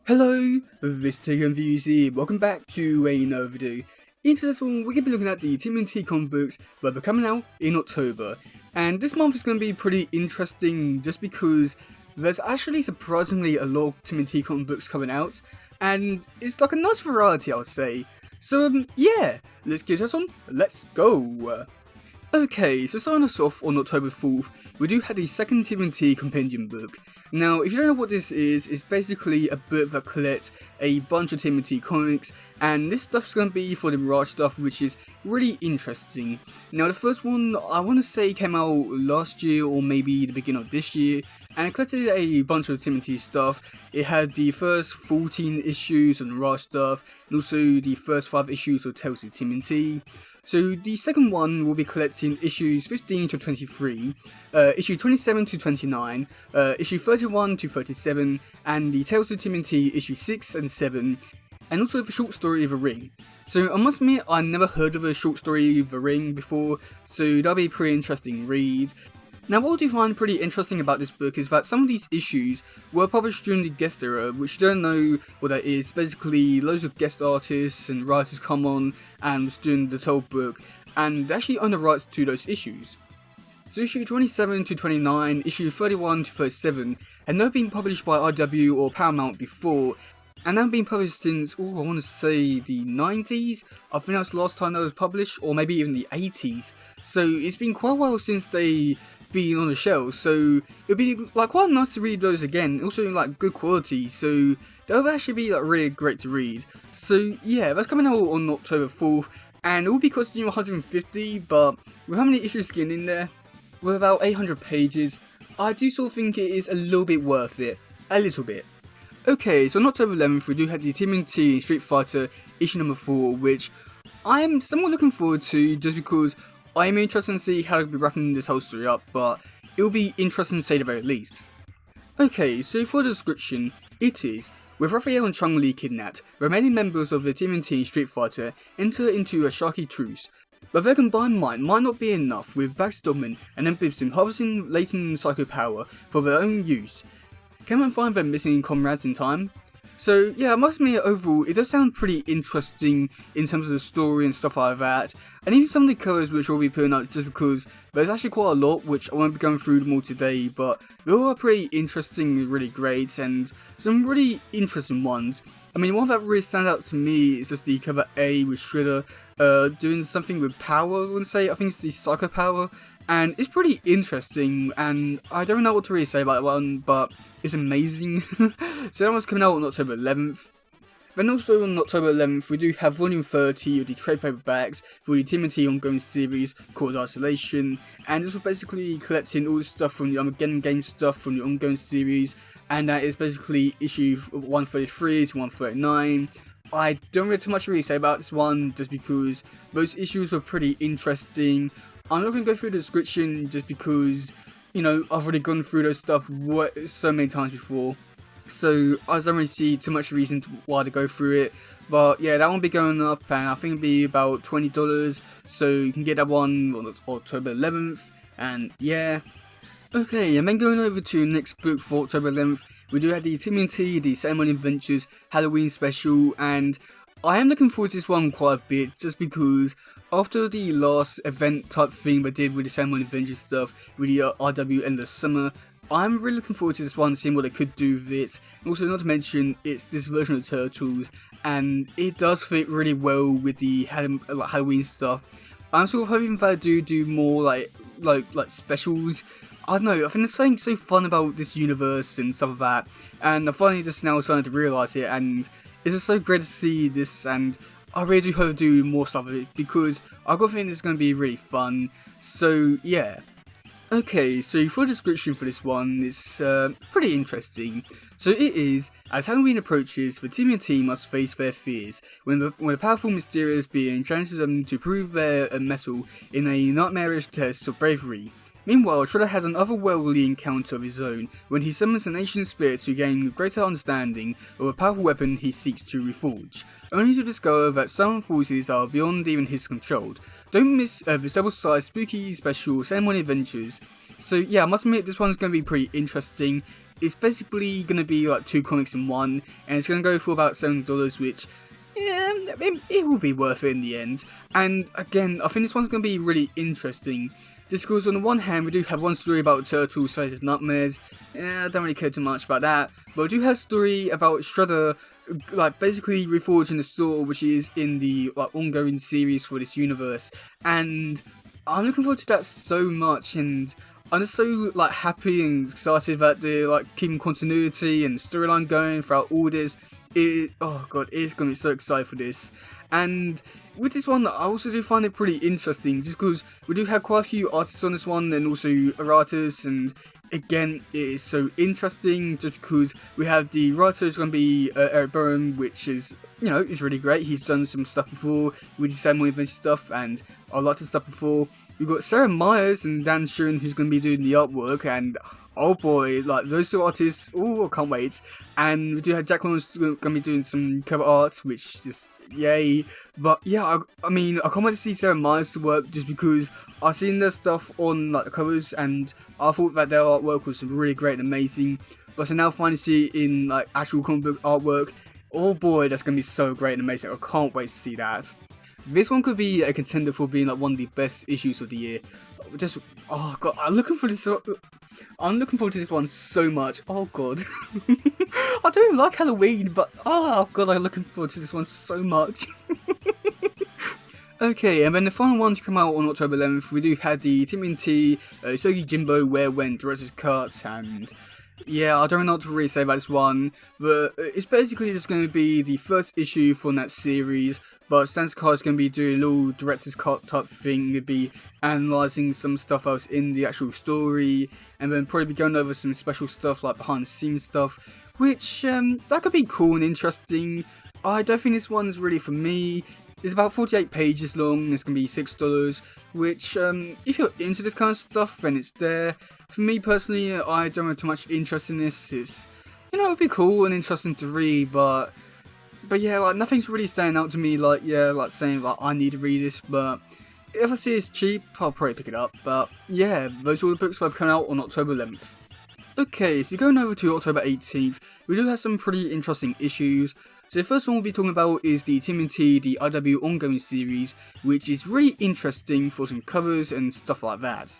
Hello, this is teddygaming. Welcome back to another video. In this one, we're going to be looking at the TMNT comic books that are coming out in October. And this month is going to be pretty interesting just because there's actually surprisingly a lot of TMNT comic books coming out. And it's like a nice variety, I would say. So yeah, let's get this on. Let's go. Okay, so starting us off on October 4th, we do have the second TMNT compendium book. Now, if you don't know what this is, it's basically a book that collects a bunch of TMNT comics, and this stuff's going to be for the Mirage stuff, which is really interesting. Now, the first one, I want to say came out last year, or maybe the beginning of this year, and it collected a bunch of TMNT stuff. It had the first 14 issues of Mirage stuff, and also the first 5 issues of Tales of TMNT. So the second one will be collecting issues 15 to 23, issue 27 to 29, issue 31 to 37, and the Tales of TMNT issue 6 and 7, and also the short story of The Ring. So I must admit, I never heard of a short story of The Ring before, so that'll be a pretty interesting read. Now, what I do find pretty interesting about this book is that some of these issues were published during the guest era, which you don't know what that is. Basically, loads of guest artists and writers come on and was doing the whole book, and they actually own the rights to those issues. So issue 27 to 29, issue 31 to 37, had never been published by IW or Paramount before, and they've been published since, I want to say the 90s? I think that's the last time that was published, or maybe even the 80s. So it's been quite a while since they being on the shelf, so it'd be like quite nice to read those again, also like good quality, so that would actually be like really great to read. So yeah, that's coming out on October 4th, and it will be costing you $150, but with how many issues getting in there, with about 800 pages, I do sort of think it is a little bit worth it, a little bit. Okay, so on October 11th we do have the TMNT Street Fighter issue number 4, which I am somewhat looking forward to just because I am interested to see how they'll be wrapping this whole story up, but it'll be interesting to say the very least. Okay, so for the description, it is, with Raphael and Chun-Li kidnapped, remaining members of the TMNT Street Fighter enter into a Sharky truce. But their combined might not be enough, with Backstopping and then Bibson harvesting latent psycho power for their own use. Can one find their missing comrades in time? So yeah, I must admit overall it does sound pretty interesting in terms of the story and stuff like that, and even some of the covers which we'll be putting up just because there's actually quite a lot which I won't be going through them all today, but they all are pretty interesting and really great, and some really interesting ones. I mean, one that really stands out to me is just the cover A with Shredder doing something with power, I want to say. I think it's the psycho power, and it's pretty interesting, and I don't know what to really say about that one, but it's amazing. So that one's coming out on October 11th. Then also on October 11th, we do have Volume 30 of the trade paperbacks for the TMNT ongoing series called Isolation, and this was basically collecting all the stuff from the Armageddon game stuff from the ongoing series, and that is basically issue 133 to 139. I don't really too much to really say about this one, just because those issues were pretty interesting. I'm not going to go through the description just because, you know, I've already gone through those stuff so many times before. So I don't really see too much reason why to go through it. But yeah, that one will be going up, and I think it'll be about $20. So you can get that one on October 11th. And yeah. Okay, and then going over to the next book for October 11th, we do have the TMNT, the Ceremony Adventures Halloween special, and I am looking forward to this one quite a bit, just because after the last event type thing we did with the Ceremony Adventures stuff, with the RW Endless Summer, I'm really looking forward to this one, seeing what they could do with it. Also, not to mention, it's this version of Turtles, and it does fit really well with the Halloween stuff. I'm sort of hoping that they do more like specials. I don't know, I think there's something so fun about this universe and stuff like that, and I'm finally just now starting to realise it, and it's just so great to see this, and I really do hope to do more stuff with it, because I've got a feeling it's going to be really fun, so yeah. Okay, so for the description for this one, it's pretty interesting. So it is, as Halloween approaches, the TMNT must face their fears, when a powerful mysterious being challenges them to prove their mettle in a nightmarish test of bravery. Meanwhile, Shredder has an otherworldly encounter of his own when he summons an ancient spirit to gain greater understanding of a powerful weapon he seeks to reforge, only to discover that some forces are beyond even his control. Don't miss this double-sized spooky special Ceremony Adventures. So yeah, I must admit this one's going to be pretty interesting. it's basically going to be like 2 comics in one, and it's going to go for about $7, which, yeah, it will be worth it in the end. And again, I think this one's going to be really interesting, just because on the one hand, we do have one story about turtles versus nightmares. I don't really care too much about that, but we do have a story about Shredder, like, basically reforging the sword, which is in the, like, ongoing series for this universe, and I'm looking forward to that so much, and I'm just so, like, happy and excited that they're, like, keeping continuity and storyline going throughout all this. Oh god, it's gonna be so excited for this. And with this one, I also do find it pretty interesting, just because we do have quite a few artists on this one, and also writers, and again, it is so interesting, just because we have the writer is going to be Eric Byrne, which is, you know, is really great. He's done some stuff before, with the Samuel Adventure stuff, and a lot of stuff before. We've got Sarah Myers and Dan Sheeran, who's going to be doing the artwork, and oh boy, like, those two artists, oh, I can't wait. And we do have Jack Lawrence going to be doing some cover art, which just, yay. But yeah, I mean, I can't wait to see Sarah Myers to work, just because I've seen their stuff on, like, the covers, and I thought that their artwork was really great and amazing. But to now finally see it in, like, actual comic book artwork, oh boy, that's going to be so great and amazing. I can't wait to see that. This one could be a contender for being, like, one of the best issues of the year. Just, oh god, I'm looking forward to this one so much. Oh god. I don't even like Halloween, but oh god, I'm looking forward to this one so much. Okay, and then the final one to come out on October 11th, we do have the TMNT Sogi Jimbo Where Went Director's Cut, and yeah, I don't know what to really say about this one, but it's basically just going to be the first issue from that series, but Stan Sakai is going to be doing a little director's cut type thing, to be analysing some stuff else in the actual story, and then probably be going over some special stuff like behind the scenes stuff, which that could be cool and interesting. I don't think this one's really for me. It's about 48 pages long, it's going to be $6, which, if you're into this kind of stuff, then it's there. For me personally, I don't have too much interest in this. It's, you know, it'd be cool and interesting to read, but yeah, like, nothing's really standing out to me, like, yeah, like, saying, like, I need to read this, but if I see it's cheap, I'll probably pick it up. But yeah, those are all the books that have come out on October 11th. Okay, so going over to October 18th, we do have some pretty interesting issues. So the first one we'll be talking about is the TMNT, the IW ongoing series, which is really interesting for some covers and stuff like that.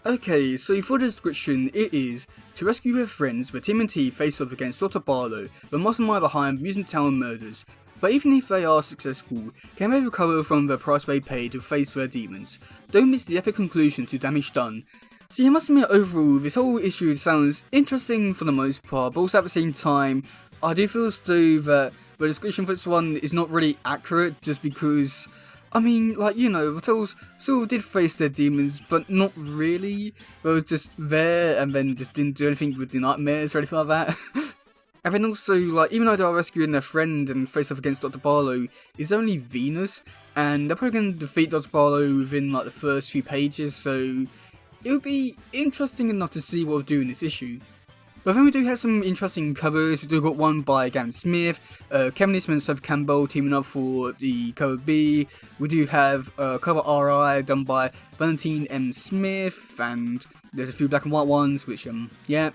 Okay, so for the description, it is: to rescue their friends, the TMNT face off against Dr. Barlow, the mastermind behind Mutant Town murders. But even if they are successful, can they recover from the price they paid to face their demons? Don't miss the epic conclusion to Damage Done. So you must admit, overall, this whole issue sounds interesting for the most part, but also at the same time, I do feel as though that the description for this one is not really accurate, just because, I mean, like, you know, the Turtles sort of did face their demons, but not really. They were just there and then just didn't do anything with the nightmares or anything like that. And then also, like, even though they are rescuing their friend and face off against Dr. Barlow, it's only Venus, and they're probably going to defeat Dr. Barlow within, like, the first few pages, so it would be interesting enough to see what we'll do in this issue. But then we do have some interesting covers. We do got one by Gavin Smith, Kevin Eastman and Seth Campbell teaming up for the cover B. We do have cover RI done by Valentine M. Smith, and there's a few black and white ones, which, yeah.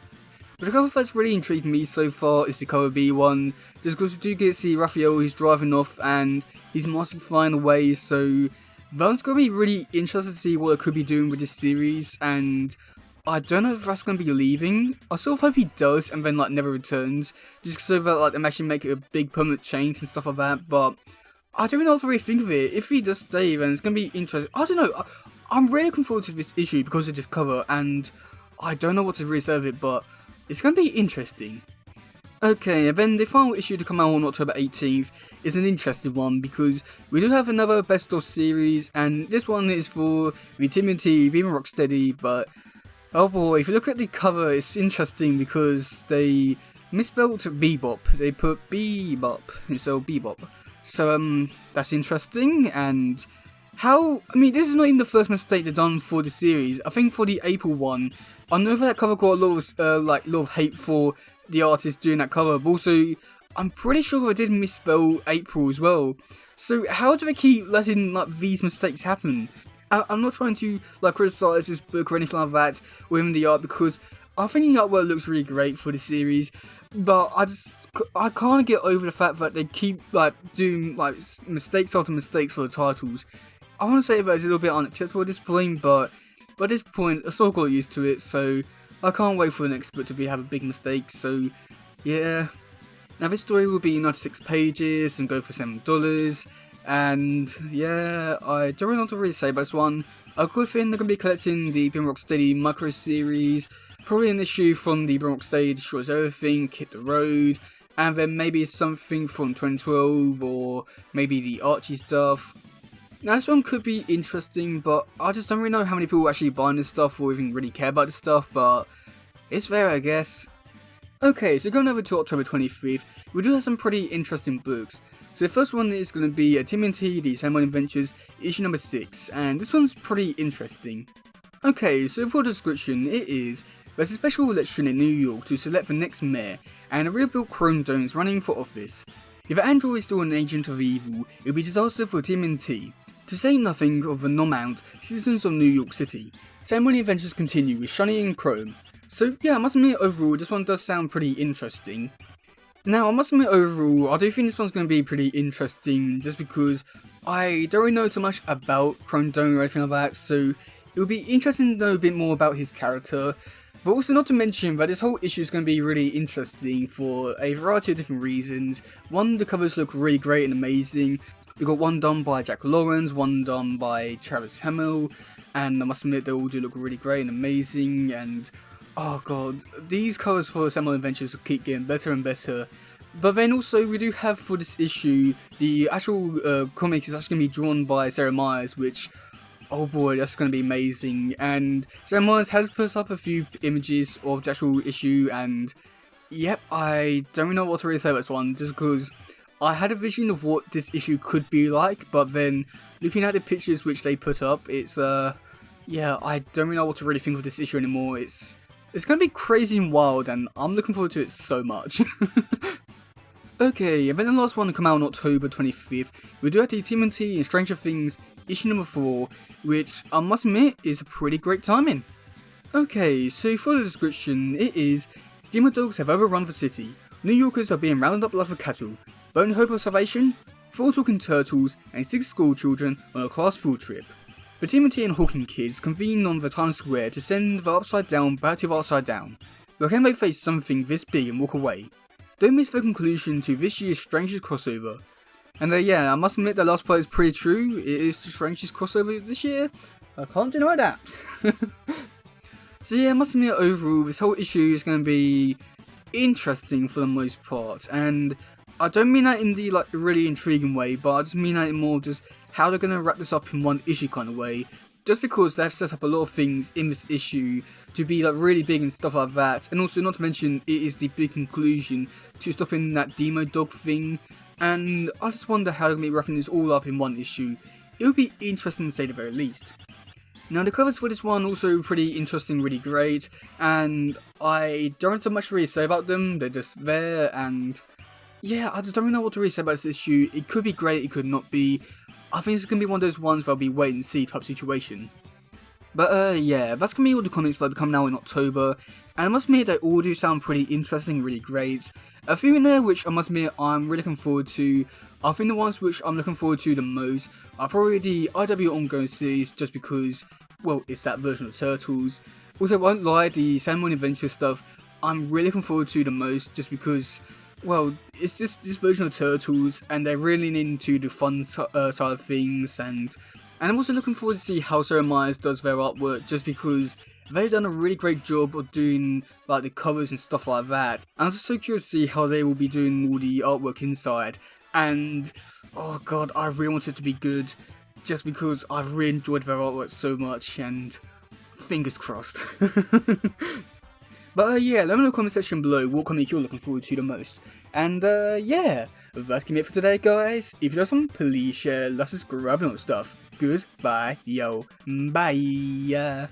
But the cover that's really intrigued me so far is the cover B one, just because we do get to see Raphael, he's driving off, and he's mask flying away, so that's going to be really interesting to see what they could be doing with this series, and I don't know if that's going to be leaving. I sort of hope he does and then, like, never returns, just so that, like, they actually make it a big permanent change and stuff like that, but I don't really know what to really think of it. If he does stay, then it's going to be interesting. I don't know, I'm really looking forward to this issue because of this cover, and I don't know what to really say of it, but it's going to be interesting. Okay, and then the final issue to come out on October 18th is an interesting one, because we do have another Best of series, and this one is for the TMNT Beam Rocksteady, but oh boy, if you look at the cover, it's interesting because they misspelled Bebop. They put Bebop instead of Bebop. So, that's interesting, and I mean, this is not even the first mistake they've done for the series. I think for the April one, I know that cover got a lot of hate for the artist doing that cover, but also, I'm pretty sure they did misspell April as well. So, how do they keep letting, like, these mistakes happen? I'm not trying to, like, criticise this book or anything like that, or even the art, because I think the artwork looks really great for the series, but I can't get over the fact that they keep like doing like mistakes after mistakes for the titles. I want to say that it's a little bit unacceptable at this point, but at this point I sort of got used to it, so I can't wait for the next book to have a big mistake. So yeah. Now this story will be 96 pages and go for $7, and yeah, I don't really know what to really say about this one. A good thing they're going to be collecting the Beam Rocksteady micro series, probably an issue from the Beam Rocksteady Destroys Everything, Hit the Road, and then maybe something from 2012 or maybe the Archie stuff. Now this one could be interesting, but I just don't really know how many people actually buying this stuff or even really care about this stuff, but it's there, I guess. Okay, so going over to October 25th, we do have some pretty interesting books. So the first one is going to be TMNT, The Samurai Adventures, issue number 6, and this one's pretty interesting. Okay, so for the description, it is, there's a special election in New York to select the next mayor, and a rebuilt Chrome Dome is running for office. If Android is still an agent of evil, it will be disaster for TMNT. To say nothing of the non-mount citizens of New York City, Samurai Adventures continue with Shiny and Chrome. So yeah, I must admit overall this one does sound pretty interesting. Now I must admit overall I do think this one's going to be pretty interesting just because I don't really know too much about Chrome Dome or anything like that, so it would be interesting to know a bit more about his character. But also not to mention that this whole issue is going to be really interesting for a variety of different reasons. One, the covers look really great and amazing. We got one done by Jack Lawrence, one done by Travis Hamill, and I must admit they all do look really great and amazing, and oh god, these covers for Samurai Adventures keep getting better and better. But then also we do have for this issue, the actual comic is actually going to be drawn by Sarah Myers, which, oh boy, that's going to be amazing. And Sarah Myers has put up a few images of the actual issue, and yep, I don't really know what to really say about this one, just because I had a vision of what this issue could be like, but then looking at the pictures which they put up, it's yeah, I don't really know what to really think of this issue anymore. It's going to be crazy and wild, and I'm looking forward to it so much. Okay, and then the last one to come out on October 25th, we do have the TMNT and Stranger Things issue number 4, which I must admit is a pretty great timing. Okay, so for the description, it is, demon dogs have overrun the city, New Yorkers are being rounded up like the cattle, but in hope of salvation, 4 talking turtles and 6 school children on a class field trip. The TMNT and Hawking kids convene on the Times Square to send the Upside Down back to the Upside Down, but can they face something this big and walk away? Don't miss the conclusion to this year's strangest crossover. And yeah, I must admit the last part is pretty true, it is the strangest crossover this year, I can't deny that. So yeah, I must admit overall this whole issue is going to be interesting for the most part, and I don't mean that in the like really intriguing way, but I just mean that in more just how they're going to wrap this up in one issue kind of way, just because they've set up a lot of things in this issue to be like really big and stuff like that, and also not to mention it is the big conclusion to stopping that demo dog thing, and I just wonder how they're going to be wrapping this all up in one issue. It would be interesting to say the very least. Now the covers for this one also pretty interesting, really great, and I don't have much to really say about them, they're just there, and yeah, I just don't really know what to really say about this issue. It could be great, it could not be. I think it's going to be one of those ones that'll be wait and see type situation. But yeah, that's going to be all the comics that will be coming out in October, and I must admit they all do sound pretty interesting, really great. A few in there which I must admit I'm really looking forward to. I think the ones which I'm looking forward to the most are probably the IW ongoing series, just because, well, it's that version of Turtles. Also, I won't lie, the Samurai Adventure stuff I'm really looking forward to the most, just because, well, it's just this version of Turtles, and they're really into the fun side of things, and I'm also looking forward to see how Sarah Myers does their artwork, just because they've done a really great job of doing like the covers and stuff like that, and I'm just so curious to see how they will be doing all the artwork inside, and oh god, I really want it to be good, just because I've really enjoyed their artwork so much, and fingers crossed. But yeah, let me know in the comment section below what comic you're looking forward to the most. And yeah, that's gonna be it for today, guys. If you like something, please share, like, subscribe, and all that stuff. Goodbye, yo, bye.